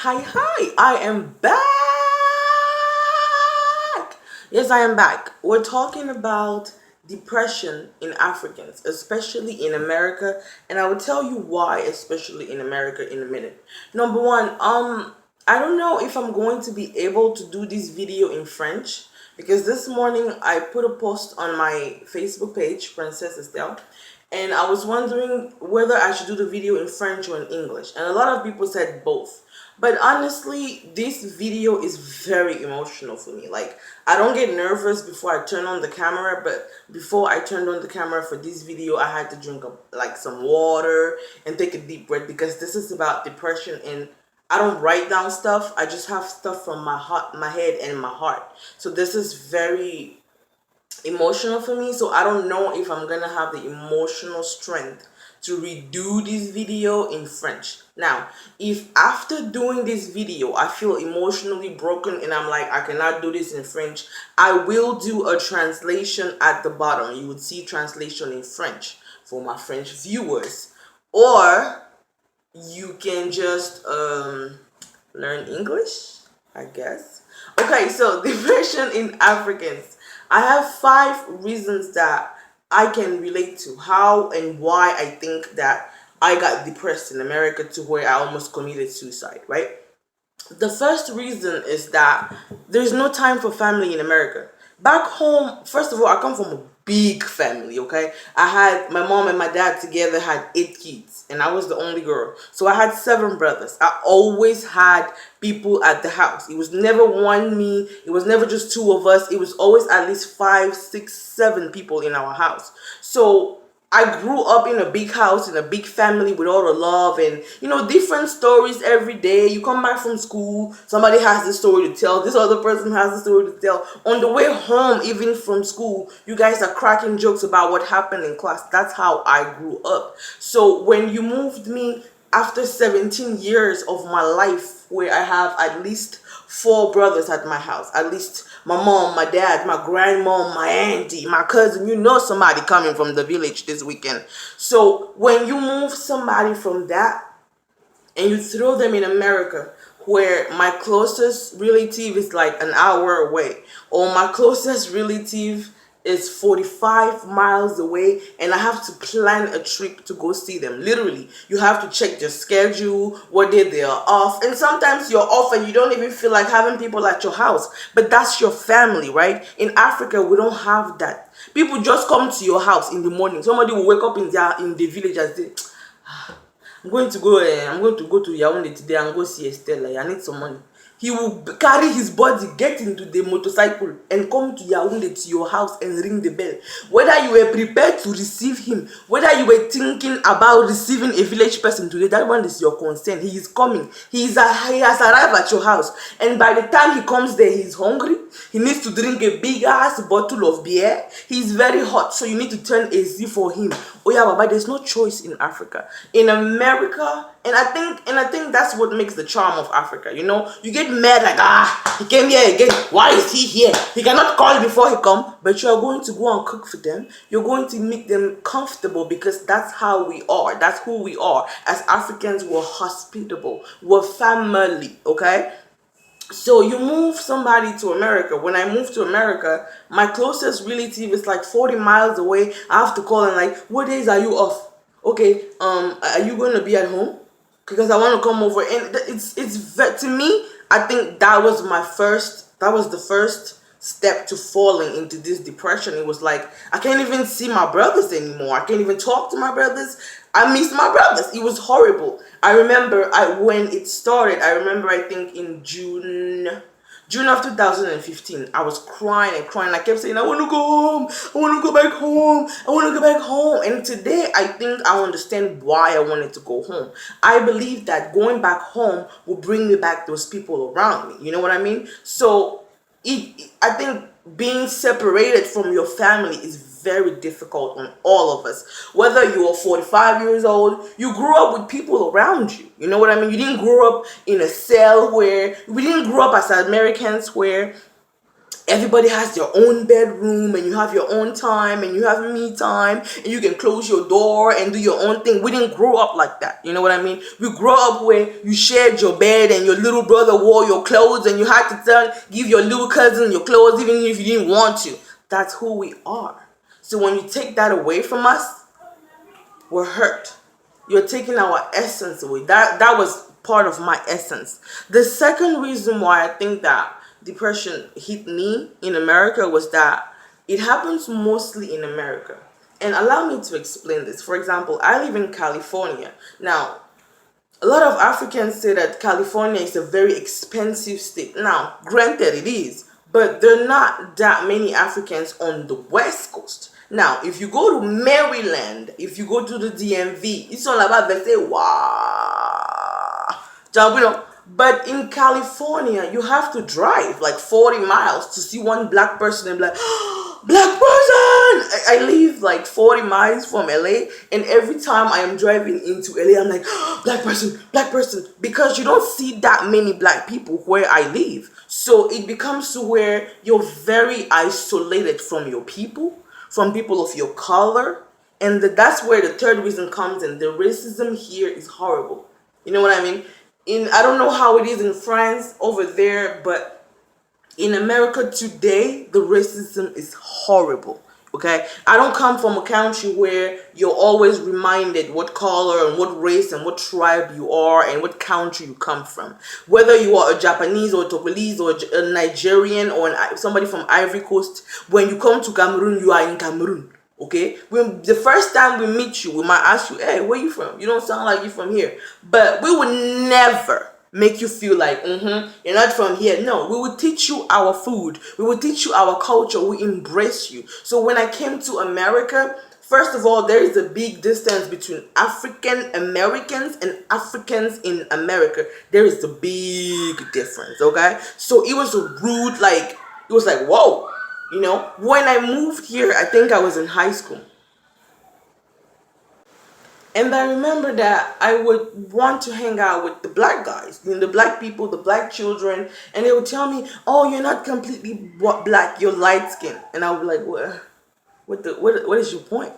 Hi, I am back. Yes, I am back. We're talking about depression in Africans, especially in America, and I will tell you why, especially in America, in a minute. Number one, I don't know if I'm going to be able to do this video in French because this morning I put a post on my Facebook page, Princess Estelle, and I was wondering whether I should do the video in French or in English. And a lot of people said both. But honestly, this video is very emotional for me. Like, I don't get nervous before I turn on the camera, but before I turned on the camera for this video, I had to drink like some water and take a deep breath because this is about depression, and I don't write down stuff. I just have stuff from my heart, my head and my heart. So this is very emotional for me, so I don't know if I'm gonna have the emotional strength to redo this video in French. Now, if after doing this video I feel emotionally broken and I'm like, I cannot do this in French, I will do a translation at the bottom. You would see translation in French for my French viewers, or you can just learn English, I guess. Okay, so depression in Africans. I have 5 reasons that I can relate to how and why I think that I got depressed in America to where I almost committed suicide, right? The first reason is that there's no time for family in America. Back home, first of all, I come from a big family, okay? I had my mom and my dad together had 8 kids, and I was the only girl. So I had 7 brothers. I always had people at the house. It was never one me, it was never just 2 of us. It was always at least 5, 6, 7 people in our house. So I grew up in a big house, in a big family with all the love and, different stories every day. You come back from school, somebody has this story to tell, this other person has a story to tell. On the way home, even from school, you guys are cracking jokes about what happened in class. That's how I grew up. So when you moved me after 17 years of my life, where I have at least 4 brothers at my house, at least my mom, my dad, my grandmom, my auntie, my cousin, somebody coming from the village this weekend. So when you move somebody from that and you throw them in America, where my closest relative is like an hour away, or my closest relative is 45 miles away, and I have to plan a trip to go see them. Literally, you have to check your schedule, what day they are off, and sometimes you're off and you don't even feel like having people at your house, but that's your family, right? In Africa, we don't have that. People just come to your house in the morning. Somebody will wake up in the village and say, I'm going to go to Yaoundé today and go see Estelle. I need some money. He will carry his body, get into the motorcycle, and come to Yaoundé, to your house, and ring the bell. Whether you were prepared to receive him, whether you were thinking about receiving a village person today, that one is your concern. He is coming. He has arrived at your house. And by the time he comes there, he's hungry. He needs to drink a big ass bottle of beer. He's very hot, so you need to turn AC for him. Oh yeah, Baba, there's no choice in Africa. In America, and I think that's what makes the charm of Africa. You get mad like, he came here again. Why is he here? He cannot call before he come. But you are going to go and cook for them. You're going to make them comfortable because that's how we are. That's who we are. As Africans, we're hospitable. We're family, okay? So you move somebody to America. When I moved to America, my closest relative is like 40 miles away. I have to call and like, what days are you off? Okay, are you going to be at home? Because I want to come over. And to me, I think that was the first step to falling into this depression. It was like, I can't even see my brothers anymore. I can't even talk to my brothers. I miss my brothers. It was horrible. I remember when it started, I think in June of 2015, I was crying and crying. I kept saying, I want to go home. I want to go back home. I want to go back home. And today, I think I understand why I wanted to go home. I believe that going back home will bring me back those people around me. You know what I mean? So I think being separated from your family is very difficult on all of us. Whether you are 45 years old, you grew up with people around you. You know what I mean? You didn't grow up in a cell we didn't grow up as Americans where everybody has their own bedroom and you have your own time and you have me time and you can close your door and do your own thing. We didn't grow up like that. You know what I mean? We grew up where you shared your bed and your little brother wore your clothes and you had to give your little cousin your clothes even if you didn't want to. That's who we are. So when you take that away from us, we're hurt. You're taking our essence away. That was part of my essence. The second reason why I think that depression hit me in America was that it happens mostly in America. And allow me to explain this. For example, I live in California. Now, a lot of Africans say that California is a very expensive state. Now, granted it is, but there are not that many Africans on the West Coast. Now, if you go to Maryland, if you go to the DMV, it's all about they say, wow. But in California, you have to drive like 40 miles to see one black person and be like, oh, black person! I live like 40 miles from LA, and every time I am driving into LA, I'm like, oh, black person, because you don't see that many black people where I live. So it becomes to where you're very isolated from your people, from people of your color, and that's where the third reason comes in. The racism here is horrible. You know what I mean? I don't know how it is in France over there, but in America today, the racism is horrible. Okay, I don't come from a country where you're always reminded what color and what race and what tribe you are and what country you come from. Whether you are a Japanese or a Togolese or a Nigerian or somebody from Ivory Coast, when you come to Cameroon, you are in Cameroon. Okay, the first time we meet you, we might ask you, hey, where you from? You don't sound like you're from here. But we would never make you feel like, you're not from here. No, we will teach you our food. We will teach you our culture. We embrace you. So when I came to America, first of all, there is a big distance between African Americans and Africans in America. There is a big difference, okay? So it was a rude, it was like, whoa. You know, when I moved here, I think I was in high school. And I remember that I would want to hang out with the black guys, the black people, the black children, and they would tell me, "Oh, you're not completely black, you're light skinned." And I would be like, what is your point?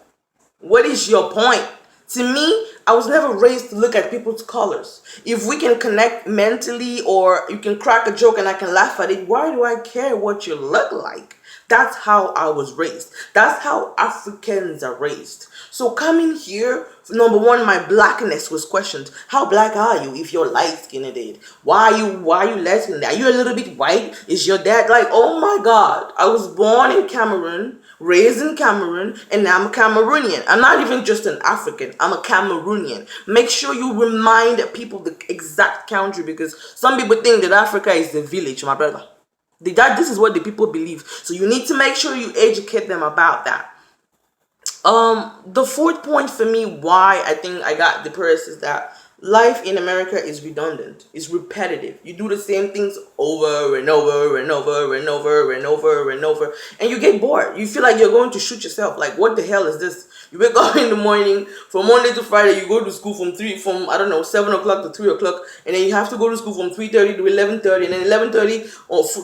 What is your point? To me, I was never raised to look at people's colors. If we can connect mentally or you can crack a joke and I can laugh at it, why do I care what you look like? That's how I was raised. That's how Africans are raised. So coming here, number one, my blackness was questioned. How black are you if you're light skinned? Why are you light skinned? Are you a little bit white? Is your dad like, oh my God, I was born in Cameroon, raised in Cameroon, and I'm a Cameroonian. I'm not even just an African, I'm a Cameroonian. Make sure you remind people the exact country, because some people think that Africa is the village, my brother. This is what the people believe. So you need to make sure you educate them about that. The fourth point for me why I think I got depressed is that life in America is redundant. It's repetitive. You do the same things over and over and over and over and over and over, and you get bored. You feel like you're going to shoot yourself. Like, what the hell is this? You wake up in the morning, from Monday to Friday, you go to school from 7 o'clock to 3 o'clock, and then you have to go to school from 3:30 to 11:30, and then 11:30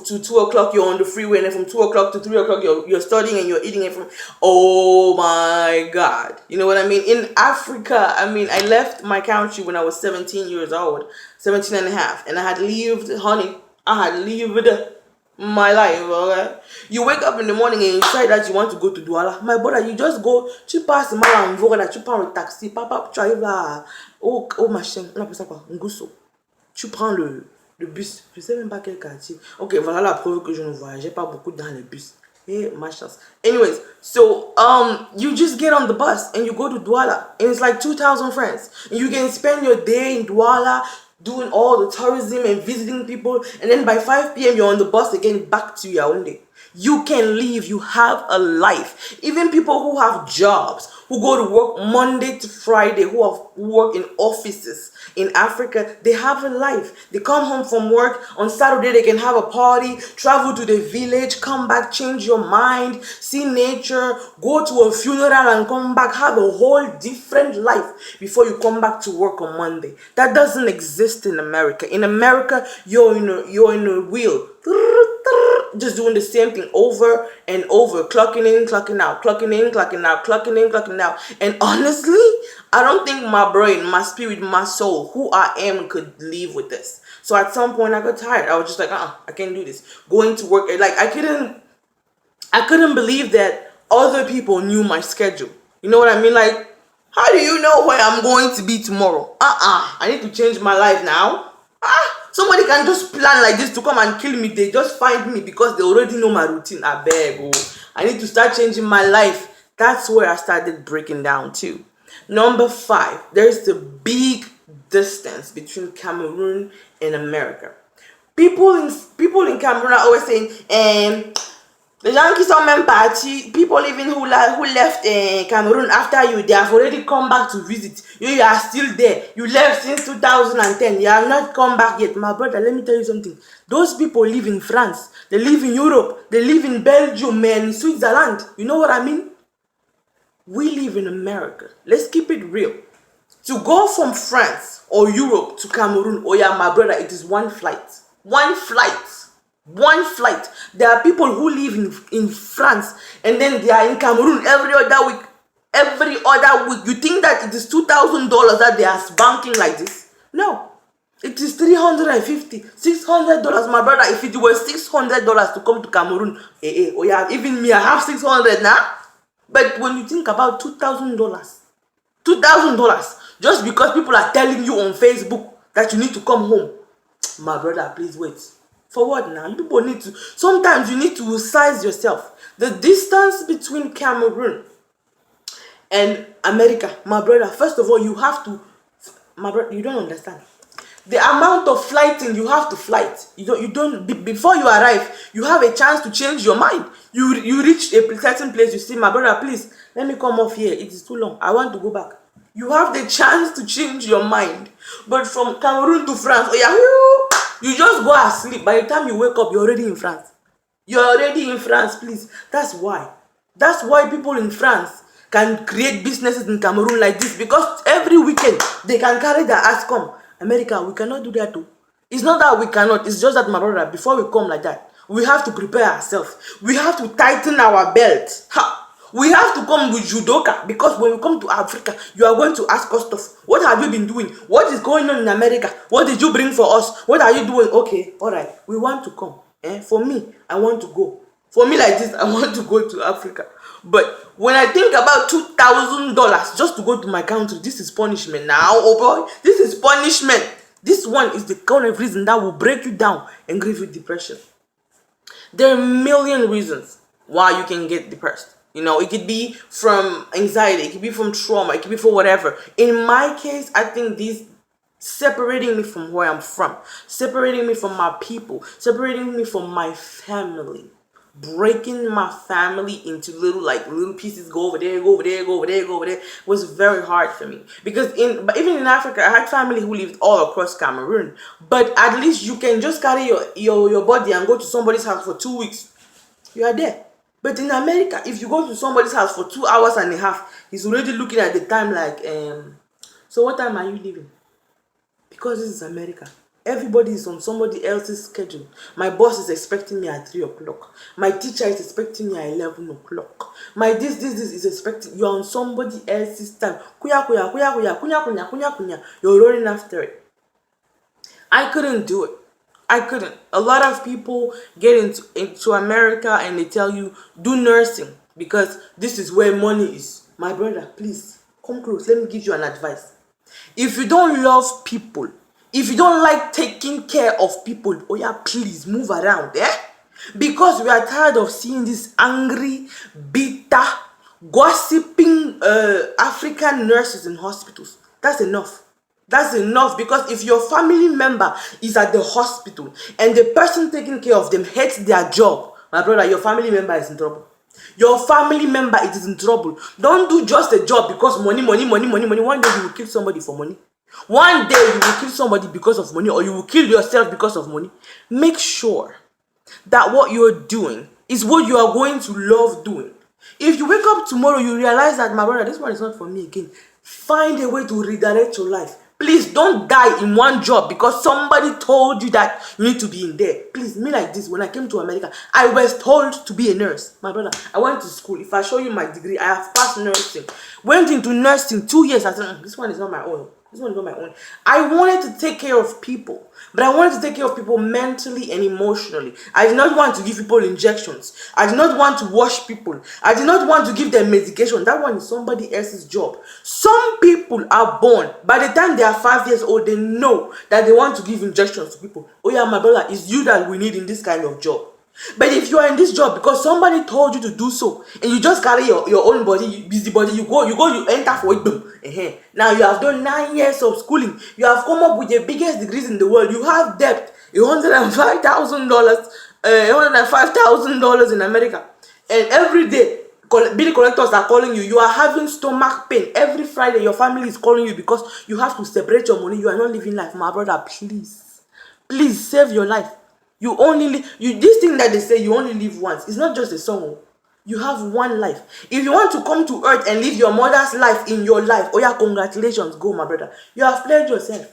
to 2 o'clock, you're on the freeway, and then from 2 o'clock to 3 o'clock, you're studying and you're eating it from, oh my God. You know what I mean? In Africa, I left my country when I was 17 years old, 17 and a half, and I had lived, honey, I had lived my life, okay? You wake up in the morning and you decide that you want to go to Douala. My brother, you just go, tu passes Malamvora, tu prends le taxi, papa, tu arrives là, au machin, on appelle ça quoi, Ngusso. Tu prends le bus, je sais même pas quel quartier. Ok, voilà la preuve que je ne voyageais pas beaucoup dans les bus. Eh, ma chance. Anyways, so you just get on the bus and you go to Douala, and it's like 2,000 francs. And you can spend your day in Douala doing all the tourism and visiting people, and then by 5 p.m. you're on the bus again back to Yaoundé. You can leave. You have a life. Even people who have jobs, who go to work Monday to Friday, who work in offices in Africa, they have a life. They come home from work. On Saturday, they can have a party, travel to the village, come back, change your mind, see nature, go to a funeral and come back, have a whole different life before you come back to work on Monday. That doesn't exist in America. In America, you're in a wheel. just doing the same thing over and over, clocking in, clocking out, clocking in, clocking out, clocking in, clocking out. And honestly, I don't think my brain, my spirit, my soul, who I am could live with this. So at some point I got tired. I was just like, I can't do this. Going to work, like I couldn't believe that other people knew my schedule. You know what I mean? Like, how do you know where I'm going to be tomorrow? I need to change my life now. Somebody can just plan like this to come and kill me. They just find me because they already know my routine. I beg. Oh, I need to start changing my life. That's where I started breaking down too. Number 5, there's the big distance between Cameroon and America. People in Cameroon are always saying, les gens qui sont même partis, people even who left Cameroon after you, they have already come back to visit. You are still there. You left since 2010. You have not come back yet. My brother, let me tell you something. Those people live in France. They live in Europe. They live in Belgium and Switzerland. You know what I mean? We live in America. Let's keep it real. To go from France or Europe to Cameroon, oh yeah, my brother, it is one flight. One flight. One flight. There are people who live in France and then they are in Cameroon every other week. Every other week. You think that it is $2,000 that they are banking like this? No. It is $350, $600, my brother. If it were $600 to come to Cameroon, oh yeah, even me, I have 600 now. But when you think about $2,000, just because people are telling you on Facebook that you need to come home, my brother, please wait. For what now? You people need to, sometimes you need to size yourself. The distance between Cameroon and America, my brother, first of all, you have to, my brother, you don't understand. The amount of flighting you have to flight, before you arrive, you have a chance to change your mind. You reach a certain place, you say, my brother, please, let me come off here. It is too long. I want to go back. You have the chance to change your mind. But from Cameroon to France, oh yeah, you just go asleep. By the time you wake up, you're already in France. You're already in France, please. That's why. That's why people in France can create businesses in Cameroon like this. Because every weekend, they can carry their ass come. America, we cannot do that too. It's not that we cannot. It's just that, my brother, before we come like that, we have to prepare ourselves. We have to tighten our belt. We have to come with judoka, because when we come to Africa, you are going to ask us stuff. What have you been doing? What is going on in America? What did you bring for us? What are you doing? Okay, all right. We want to come. For me, I want to go. For me like this, I want to go to Africa. But when I think about $2,000 just to go to my country, this is punishment now. Oh boy, this is punishment. This one is the kind of reason that will break you down and give you depression. There are a million reasons why you can get depressed. You know, it could be from anxiety, it could be from trauma, it could be for whatever. In my case, I think these separating me from where I'm from, separating me from my people, separating me from my family, breaking my family into little pieces, go over there, go over there, go over there, go over there, was very hard for me. Because even in Africa, I had family who lived all across Cameroon. But at least you can just carry your body and go to somebody's house for 2 weeks. You are there. But in America, if you go to somebody's house for 2 hours and a half, he's already looking at the time like, so what time are you leaving? Because this is America. Everybody is on somebody else's schedule. My boss is expecting me at 3 o'clock. My teacher is expecting me at 11 o'clock. My this is expecting, you're on somebody else's time. Kuya, kuya, kuya, kuya, kunya, kunya, kunya, kunya. You're running after it. I couldn't do it. I couldn't. A lot of people get into America and they tell you, do nursing because this is where money is. My brother, please, come close. Let me give you an advice. If you don't love people, if you don't like taking care of people, oh yeah, please move around, because we are tired of seeing these angry, bitter, gossiping African nurses in hospitals. That's enough. That's enough, because if your family member is at the hospital and the person taking care of them hates their job, my brother, your family member is in trouble. Your family member is in trouble. Don't do just a job because money, money, money, money, money. One day you will kill somebody for money. One day you will kill somebody because of money, or you will kill yourself because of money. Make sure that what you're doing is what you are going to love doing. If you wake up tomorrow, you realize that, my brother, this one is not for me again. Find a way to redirect your life. Please don't die in one job because somebody told you that you need to be in there. Please, me like this, when I came to America, I was told to be a nurse. My brother, I went to school. If I show you my degree, I have passed nursing. Went into nursing 2 years. I said, this one is not my own. This one is not my own. I wanted to take care of people, but I wanted to take care of people mentally and emotionally. I did not want to give people injections. I did not want to wash people. I did not want to give them medication. That one is somebody else's job. Some people are born, by the time they are 5 years old, they know that they want to give injections to people. Oh yeah, my brother, it's you that we need in this kind of job. But if you are in this job because somebody told you to do so, and you just carry your own body, busy body, you enter for it, boom. Now you have done 9 years of schooling. You have come up with the biggest degrees in the world. You have debt, $105,000, $105,000 in America, and every day bill collectors are calling you. You are having stomach pain every Friday. Your family is calling you because you have to separate your money. You are not living life, my brother. Please save your life. You only live, this thing that they say you only live once. It's not just a song. You have one life. If you want to come to earth and live your mother's life in your life, oh yeah, congratulations, go, my brother. You have pledged yourself.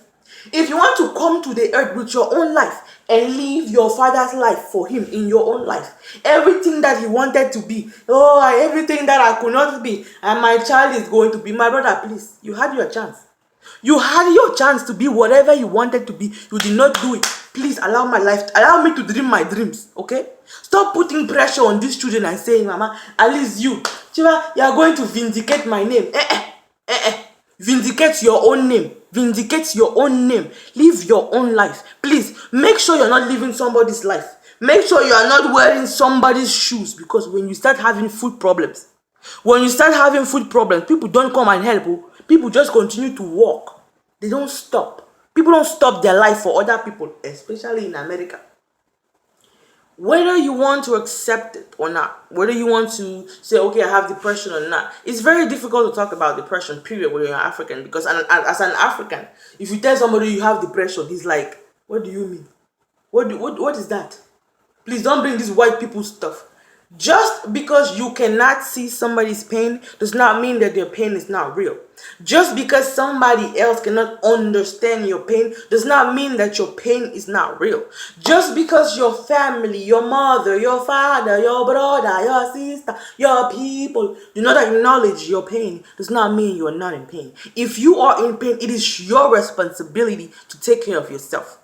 If you want to come to the earth with your own life and live your father's life for him in your own life, everything that he wanted to be, everything that I could not be, and my child is going to be, my brother, please, you had your chance. You had your chance to be whatever you wanted to be. You did not do it. Please allow me to dream my dreams, okay? Stop putting pressure on these children and saying, Mama, at least you are going to vindicate my name. Vindicate your own name. Vindicate your own name. Live your own life. Please, make sure you're not living somebody's life. Make sure you are not wearing somebody's shoes, because when you start having food problems, people don't come and help. People just continue to walk. They don't stop. People don't stop their life for other people, especially in America. Whether you want to accept it or not, whether you want to say, okay, I have depression or not, it's very difficult to talk about depression, period, when you're African. Because as an African, if you tell somebody you have depression, he's like, what do you mean? What is that? Please don't bring this white people stuff. Just because you cannot see somebody's pain does not mean that their pain is not real. Just because somebody else cannot understand your pain does not mean that your pain is not real. Just because your family, your mother, your father, your brother, your sister, your people do not acknowledge your pain does not mean you are not in pain. If you are in pain, it is your responsibility to take care of yourself.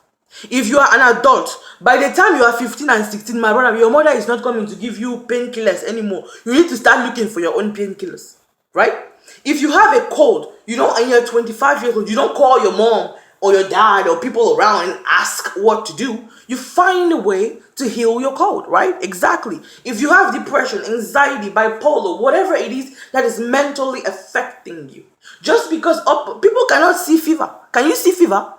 If you are an adult, by the time you are 15 and 16, my brother, your mother is not coming to give you painkillers anymore. You need to start looking for your own painkillers, right? If you have a cold, and you're 25 years old, you don't call your mom or your dad or people around and ask what to do. You find a way to heal your cold, right? Exactly. If you have depression, anxiety, bipolar, whatever it is that is mentally affecting you, just because people cannot see fever. Can you see fever?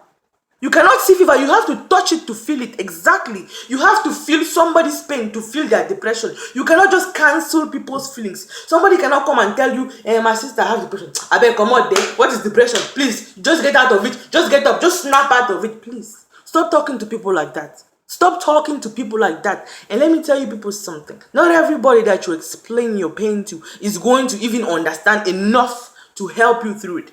You cannot see fever. You have to touch it to feel it. Exactly. You have to feel somebody's pain to feel their depression. You cannot just cancel people's feelings. Somebody cannot come and tell you, my sister has depression. I beg, come out there. What is depression? Please, just get out of it. Just get up. Just snap out of it, please. Stop talking to people like that. Stop talking to people like that. And let me tell you people something. Not everybody that you explain your pain to is going to even understand enough to help you through it.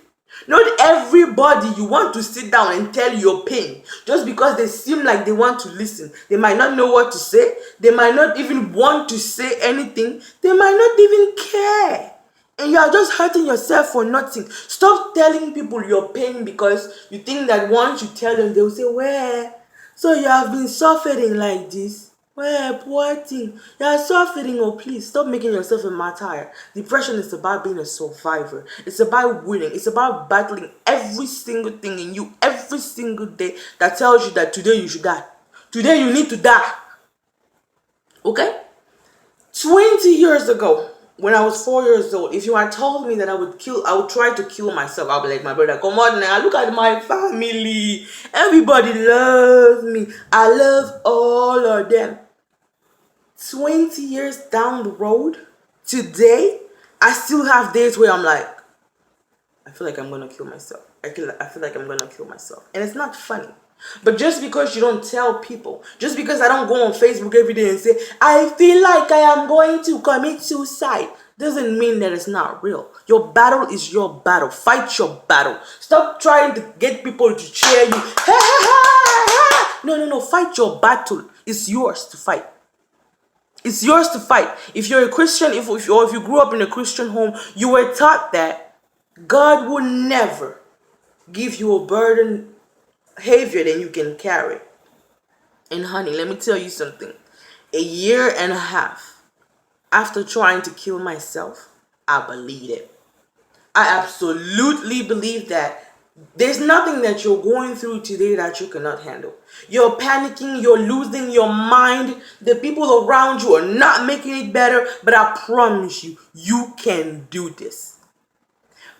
Not everybody you want to sit down and tell your pain just because they seem like they want to listen. They might not know what to say. They might not even want to say anything. They might not even care. And you are just hurting yourself for nothing. Stop telling people your pain because you think that once you tell them, they will say, well, so you have been suffering like this. Well, poor thing. You are suffering. Oh, please stop making yourself a martyr. Depression is about being a survivor. It's about winning. It's about battling every single thing in you every single day that tells you that today you should die. Today you need to die. Okay? 20 years ago, when I was 4 years old, if you had told me that I would try to kill myself, I'll be like, my brother, come on now, look at my family. Everybody loves me. I love all of them. 20 years down the road, today, I still have days where I'm like, I feel like I'm going to kill myself. I feel like I'm going to kill myself. And it's not funny. But just because you don't tell people, just because I don't go on Facebook every day and say, I feel like I am going to commit suicide, doesn't mean that it's not real. Your battle is your battle. Fight your battle. Stop trying to get people to cheer you. No, no, no. Fight your battle. It's yours to fight. It's yours to fight. If you're a Christian, or if you grew up in a Christian home, you were taught that God will never give you a burden heavier than you can carry. And honey, let me tell you something. A year and a half after trying to kill myself, I believe it. I absolutely believe that there's nothing that you're going through today that you cannot handle. You're panicking, you're losing your mind. The people around you are not making it better, but I promise you, you can do this.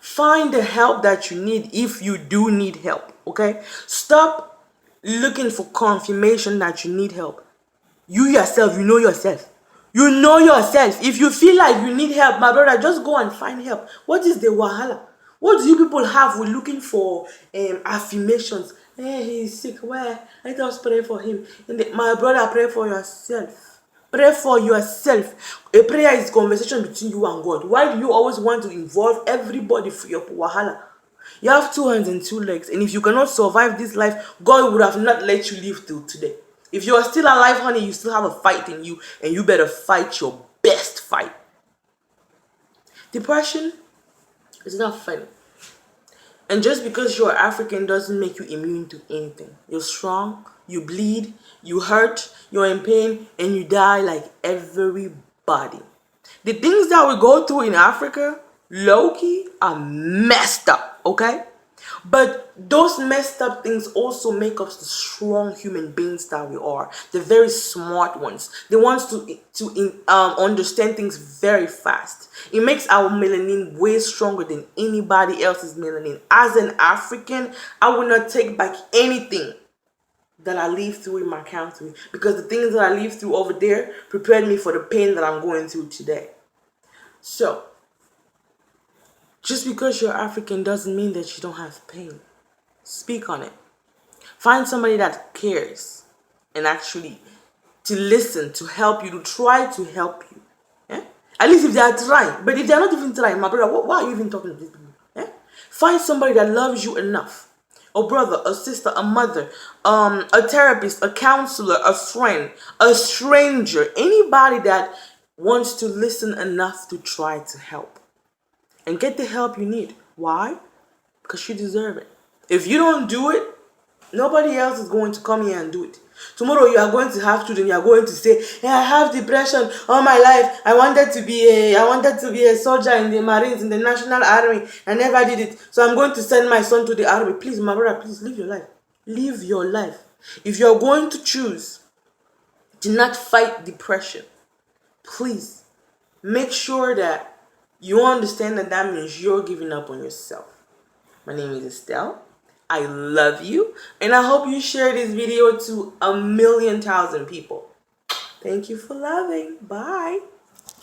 Find the help that you need if you do need help, okay? Stop looking for confirmation that you need help. You yourself, you know yourself. You know yourself. If you feel like you need help, my brother, just go and find help. What is the wahala? What do you people have with looking for affirmations? Hey, he's sick. Where? Let us pray for him. My brother, pray for yourself. Pray for yourself. A prayer is conversation between you and God. Why do you always want to involve everybody for your wahala? You have 2 hands and 2 legs, and if you cannot survive this life, God would have not let you live till today. If you are still alive, honey, you still have a fight in you, and you better fight your best fight. Depression is not funny. And just because you're African doesn't make you immune to anything. You're strong, you bleed, you hurt, you're in pain, and you die like everybody. The things that we go through in Africa, low-key, are messed up, okay? But those messed up things also make us the strong human beings that we are. The very smart ones. The ones to understand things very fast. It makes our melanin way stronger than anybody else's melanin. As an African, I will not take back anything that I lived through in my country. Because the things that I lived through over there prepared me for the pain that I'm going through today. So, just because you're African doesn't mean that you don't have pain. Speak on it. Find somebody that cares and actually to listen, to help you, to try to help you. Yeah? At least if they are trying. But if they are not even trying, my brother, why are you even talking to these people? Yeah? Find somebody that loves you enough. A brother, a sister, a mother, a therapist, a counselor, a friend, a stranger, anybody that wants to listen enough to try to help. And get the help you need. Why? Because you deserve it. If you don't do it, nobody else is going to come here and do it. Tomorrow you are going to have children. You are going to say, hey, I have depression all my life. I wanted to be a soldier in the Marines, in the National Army. I never did it. So I'm going to send my son to the army. Please, my brother, please live your life. Live your life. If you're going to choose to not fight depression, please make sure that you understand that means you're giving up on yourself. My name is Estelle. I love you. And I hope you share this video to 1,000,000 people. Thank you for loving. Bye.